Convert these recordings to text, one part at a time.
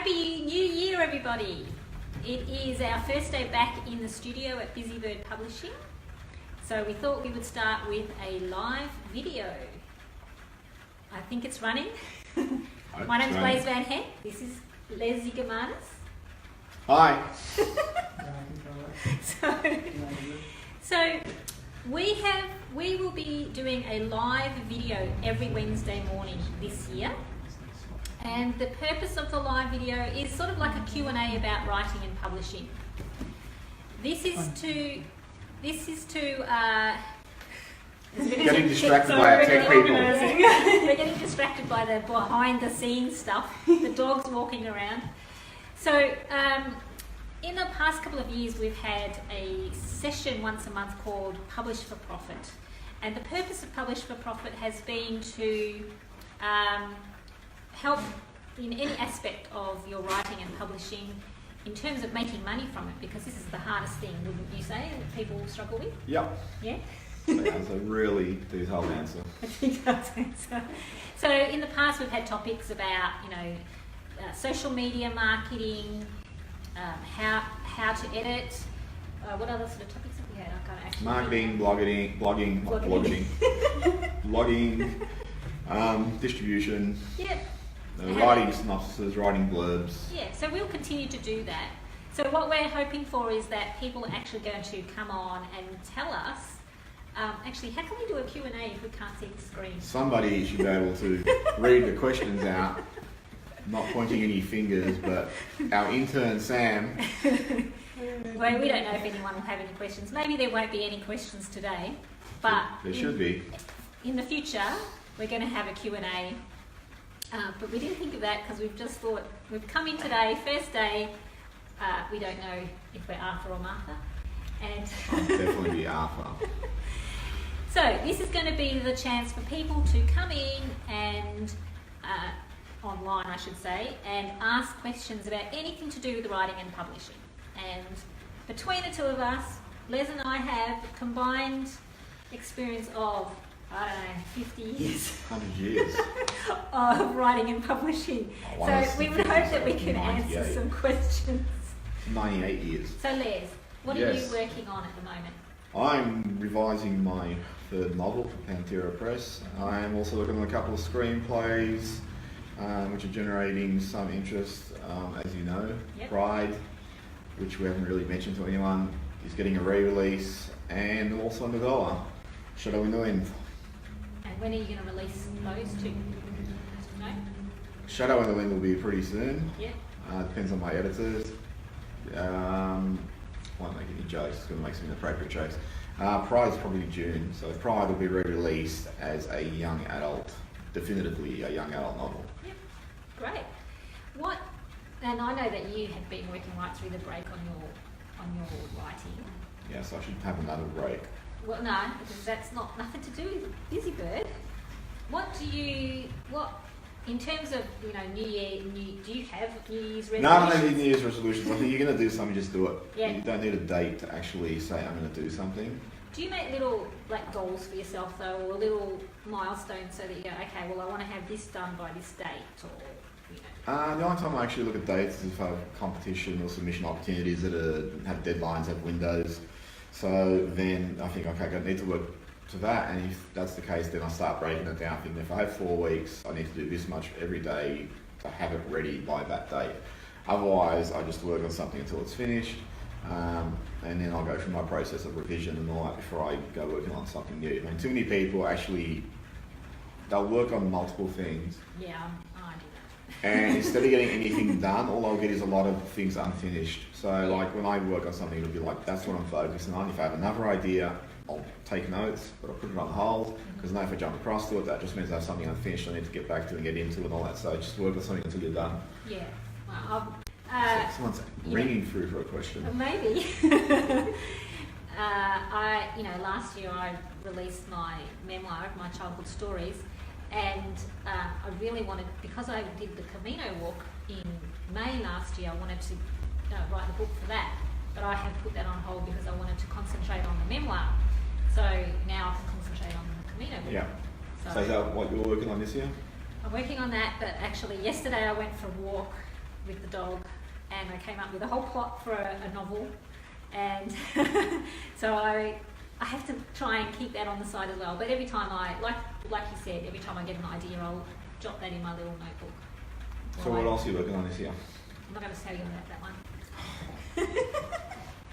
Happy New Year, everybody. It is our first day back in the studio at Busybird Publishing. So we thought we would start with a live video. I think it's running. My name's Blaise and Les. This is Les. Hi. So we will be doing a live video every Wednesday morning this year. And the purpose of the live video is sort of like a Q&A about writing and publishing. This is to Getting distracted by our tech people. We're getting distracted by the behind the scenes stuff, the dogs walking around. So in the past couple of years we've had a session once a month called Publish for Profit. And the purpose of Publish for Profit has been to help in any aspect of your writing and publishing in terms of making money from it, because this is the hardest thing, wouldn't you say, that people struggle with? Yep. Yeah? That's a really detailed answer. I think that's the answer. So in the past we've had topics about, social media marketing, how to edit, what other sort of topics have we had? I can't actually Marketing, blogging, distribution, Yep. writing synopses, writing blurbs. Yeah, so we'll continue to do that. So what we're hoping for is that people are actually going to come on and tell us, actually, how can we do a Q&A if we can't see the screen? Somebody should be able to read the questions out, not pointing any fingers, but our intern Sam. Well, we don't know if anyone will have any questions. Maybe there won't be any questions today, but there should be. In the future, we're going to have a Q&A. But we didn't think of that because we've just thought, we've come in today, first day, we don't know if we're Arthur or Martha. And I'll definitely be Arthur. So this is going to be the chance for people to come in and, online I should say, and ask questions about anything to do with writing and publishing. And between the two of us, Les and I have combined experience of, 50 years. 100 years. Of writing and publishing. So we would hope that we can answer some questions. 98 years. So Les, what are you working on at the moment? I'm revising my third novel for Pantera Press. I'm also working on a couple of screenplays, which are generating some interest, as you know. Yep. Pride, which we haven't really mentioned to anyone, is getting a re-release, and also a novella, Shadow in the Wind. And when are you going to release those two? No? Shadow in the Wind will be pretty soon. Yeah. Depends on my editors. Won't make any jokes, it's going to make some inappropriate jokes. Pride's probably June, so Pride will be re-released as a young adult, definitively a young adult novel. Yep, great. And I know that you have been working right through the break on your writing. Yes, I should have another break. Well, no, because that's nothing to do with Busybird. In terms of, New Year, do you have New Year's resolutions? No, I don't have any New Year's resolutions. I think you're going to do something, just do it. Yeah. You don't need a date to actually say, I'm going to do something. Do you make little goals for yourself though, or little milestones so that you go, okay, well I want to have this done by this date, or The only time I actually look at dates is if I have competition or submission opportunities that have deadlines, have windows. So then I think, okay, I need to work to that, and if that's the case, then I start breaking it down. Thinking if I have 4 weeks, I need to do this much every day to have it ready by that date. Otherwise, I just work on something until it's finished, and then I'll go through my process of revision and all that before I go working on something new. I mean, too many people actually, they'll work on multiple things. Yeah, I do that. And instead of getting anything done, all I'll get is a lot of things unfinished. So like when I work on something, it'll be like, that's what I'm focusing on. If I have another idea, I'll take notes, but I'll put it on hold, because now if I jump across to it, that just means I have something unfinished I need to get back to and get into and all that. So just work on something until you're done. Yeah. Well, someone's ringing through for a question. Maybe. Last year I released my memoir of my childhood stories, and I really wanted, because I did the Camino walk in May last year, I wanted to write the book for that, but I have put that on hold because I wanted to concentrate on the memoir. So now I can concentrate on the Camino book. Yeah. So is that what you're working on this year? I'm working on that, but actually yesterday I went for a walk with the dog, and I came up with a whole plot for a novel, and so I have to try and keep that on the side as well. But every time like you said, every time I get an idea, I'll jot that in my little notebook. So what else are you working on this year? I'm not going to tell you about that one.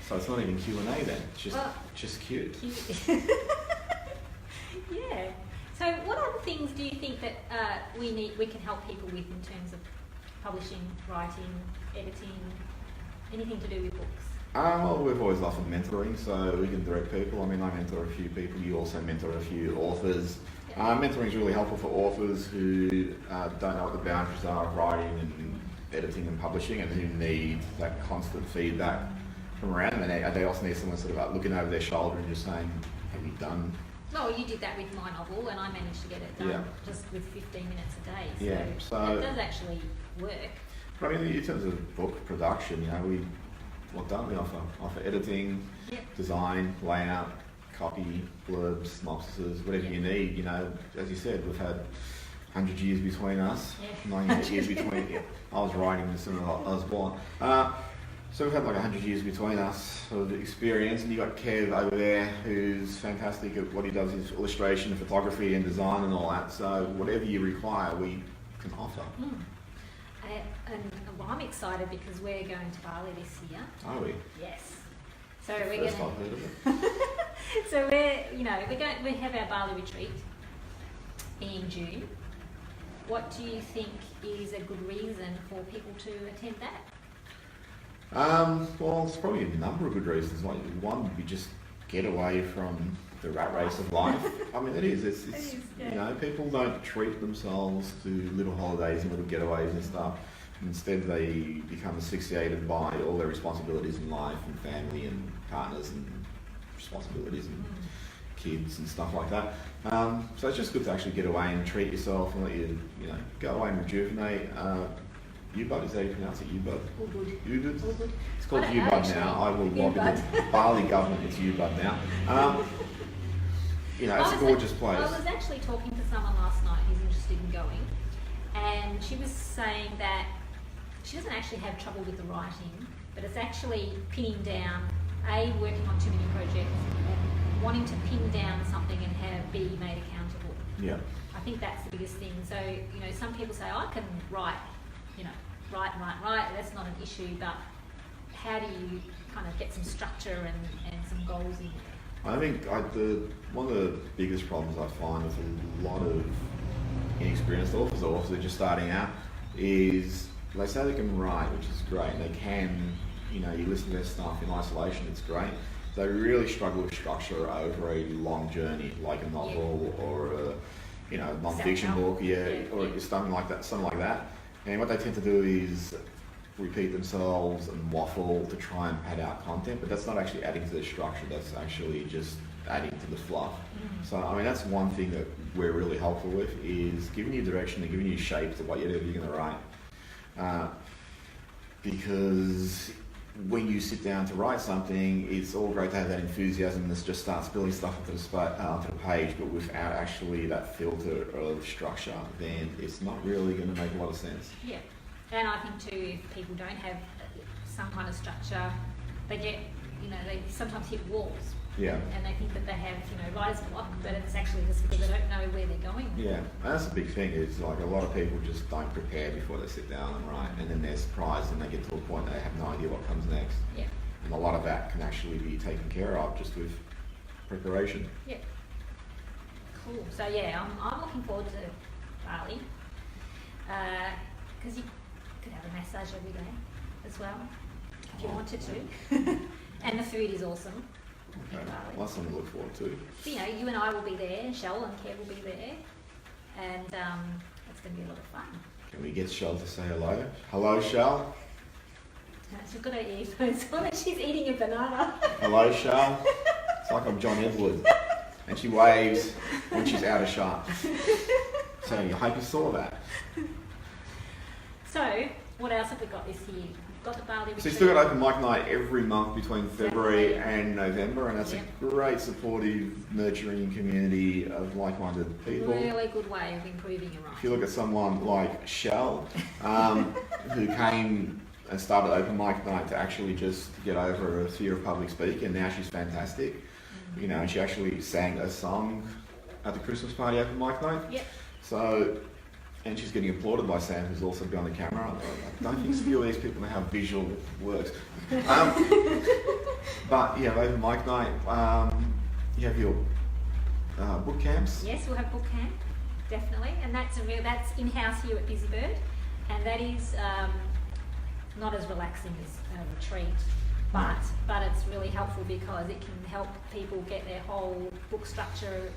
So it's not even Q&A then, it's just cute. Yeah. So what other things do you think that we can help people with in terms of publishing, writing, editing, anything to do with books? Well, we've always offered mentoring, so we can direct people. I mean, I mentor a few people, you also mentor a few authors. Yeah. Mentoring is really helpful for authors who don't know what the boundaries are of writing and editing and publishing, and who need that constant feedback from around them. And they also need someone sort of looking over their shoulder and just saying, have you done? Well, you did that with my novel, and I managed to get it done just with 15 minutes a day. So it does actually work. But I mean, in terms of book production, you know, what don't we offer? Offer editing, design, layout, copy, blurbs, synopsises, whatever you need. You know, as you said, we've had 100 years between us, 98 years between. I was writing as soon as I was born. So we've had like 100 years between us of experience, and you've got Kev over there who's fantastic at what he does, his illustration, photography and design and all that. So whatever you require, we can offer. And well, I'm excited because we're going to Bali this year. Are we? Yes. So First we're going. I've heard of it. So we have our Bali retreat in June. What do you think is a good reason for people to attend that? Well, there's probably a number of good reasons. Like, one would be just get away from the rat race of life. I mean, it is. It's you know, people don't treat themselves to little holidays and little getaways and stuff. Instead, they become asphyxiated by all their responsibilities in life, and family and partners and responsibilities and kids and stuff like that. So it's just good to actually get away and treat yourself and let you know, go away and rejuvenate. U-Bud, is that how you pronounce it? U-Bud? U-Bud? It's called U-Bud now. I will lobby the Bali government. It's U-Bud now. You know, it's a gorgeous place. I was actually talking to someone last night who's interested in going, and she was saying that she doesn't actually have trouble with the writing, but it's actually pinning down, working on too many projects and wanting to pin down something and be made accountable. Yeah. I think that's the biggest thing. So, you know, some people say, I can write, write, that's not an issue, but how do you kind of get some structure and some goals in there? I think one of the biggest problems I find with a lot of inexperienced authors or authors that are just starting out is they say they can write, which is great, and they can, you know, you listen to their stuff in isolation, it's great. They really struggle with structure over a long journey, like a novel or a non-fiction book, or something like that. And what they tend to do is repeat themselves and waffle to try and pad out content, but that's not actually adding to the structure, that's actually just adding to the fluff. So, I mean, that's one thing that we're really helpful with, is giving you direction and giving you shape to whatever you're going to write. Because when you sit down to write something, it's all great to have that enthusiasm and just start spilling stuff onto the page, but without actually that filter of structure, then it's not really going to make a lot of sense. Yeah, and I think too, if people don't have some kind of structure, they get, they sometimes hit walls. Yeah. And they think that they have, writer's block, but it's actually just because they don't know where they're going. Yeah, and that's the big thing, is like a lot of people just don't prepare before they sit down and write, and then they're surprised and they get to a point they have no idea what comes next. Yeah. And a lot of that can actually be taken care of just with preparation. Yeah. Cool. So yeah, I'm looking forward to Bali, because you could have a massage every day as well, if you wanted to. And the food is awesome. Okay. Well, that's something to look forward to. So, you and I will be there, Shell and Kev will be there, and it's going to be a lot of fun. Can we get Shell to say hello? Hello, Shell. She's got her earphones on and she's eating a banana. Hello, Shell. It's like I'm John Edward, and she waves when she's out of shot. So I hope you saw that. So, What else have we got this year? We've got the Bali So retreat. you've still got open mic night every month between February Exactly. and November, and that's Yep. a great, supportive, nurturing community of like-minded people. Really good way of improving your If you writing. look at someone like Shell, who came and started open mic night to actually just get over a fear of public speaking, and now she's fantastic. You know, and she actually sang a song at the Christmas party open mic night. Yep. So, and she's getting applauded by Sam, who's also behind the camera. I don't think skill these people know how visual works. But yeah, open mic night. You have your book camps. Yes, we'll have book camp, definitely, and that's in-house here at Busybird, and that is not as relaxing as a retreat, but it's really helpful because it can help people get their whole book structure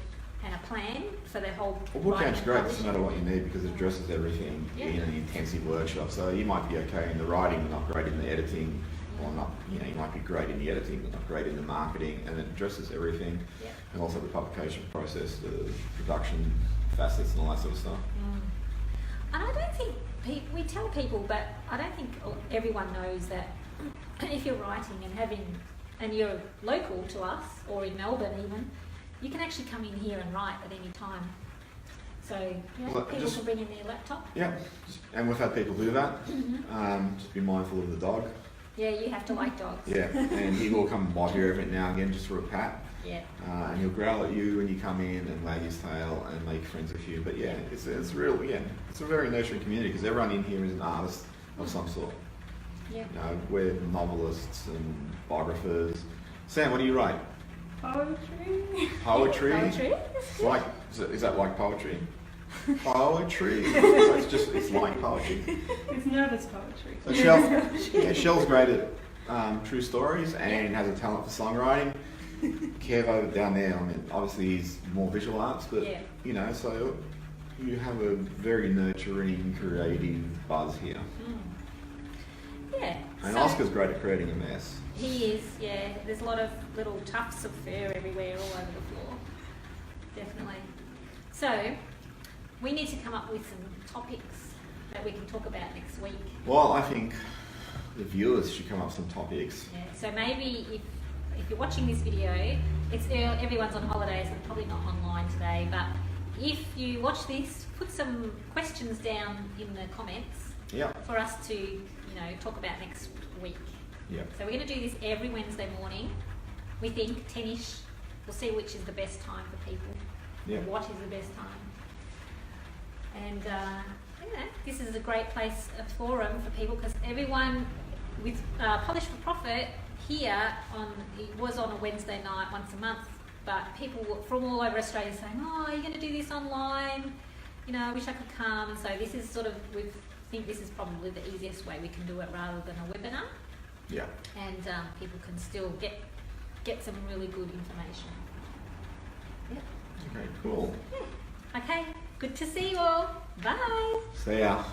and a plan for their whole. Well, boot writing camp's and great. It doesn't publishing. matter what you need because it addresses everything Yeah. in an intensive workshop. So you might be okay in the writing, but not great in the editing, or not. You know, you might be great in the editing, but not great in the marketing, and it addresses everything, Yeah. and also the publication process, the production facets, and all that sort of stuff. And I don't think we tell people, but I don't think everyone knows that if you're writing and you're local to us or in Melbourne even, you can actually come in here and write at any time. So Well, people just- can bring in their laptop. Yeah, and we've had people do that. Just be mindful of the dog. Yeah, you have to like dogs. Yeah, and he will come by here every now and again just for a pat. Yeah. And he'll growl at you when you come in and wag his tail and make friends with you. But yeah, it's real. Yeah, it's a very nurturing community because everyone in here is an artist of some sort. Yeah. You know, we're novelists and biographers. Sam, what do you write? Poetry. Poetry. Poetry. It's like is that like poetry? Poetry. It's like poetry. It's nervous poetry. So Shell's great at true stories and has a talent for songwriting. Kev over down there, I mean, obviously he's more visual arts, but Yeah. you know, so you have a very nurturing, creative buzz here. Yeah. And so Oscar's great at creating a mess. he is. Yeah. There's a lot of little tufts of fur everywhere, all over the floor. Definitely. So we need to come up with some topics that we can talk about next week. Well, I think the viewers should come up with some topics. Yeah, so maybe if you're watching this video, everyone's on holidays and probably not online today, but if you watch this, put some questions down in the comments Yeah. for us to, talk about next week. Yeah. So we're going to do this every Wednesday morning. We think 10ish. We'll see which is the best time for people. Yeah. What is the best time. And this is a great place, a forum for people, because everyone with Polish for Profit here it was on a Wednesday night once a month, but people from all over Australia saying, "Oh, are you going to do this online? I wish I could come." And so this is we think this is probably the easiest way we can do it rather than a webinar, Yeah. and people can still get some really good information. Yeah. Okay, cool. Okay. Good to see you all. Bye. See ya.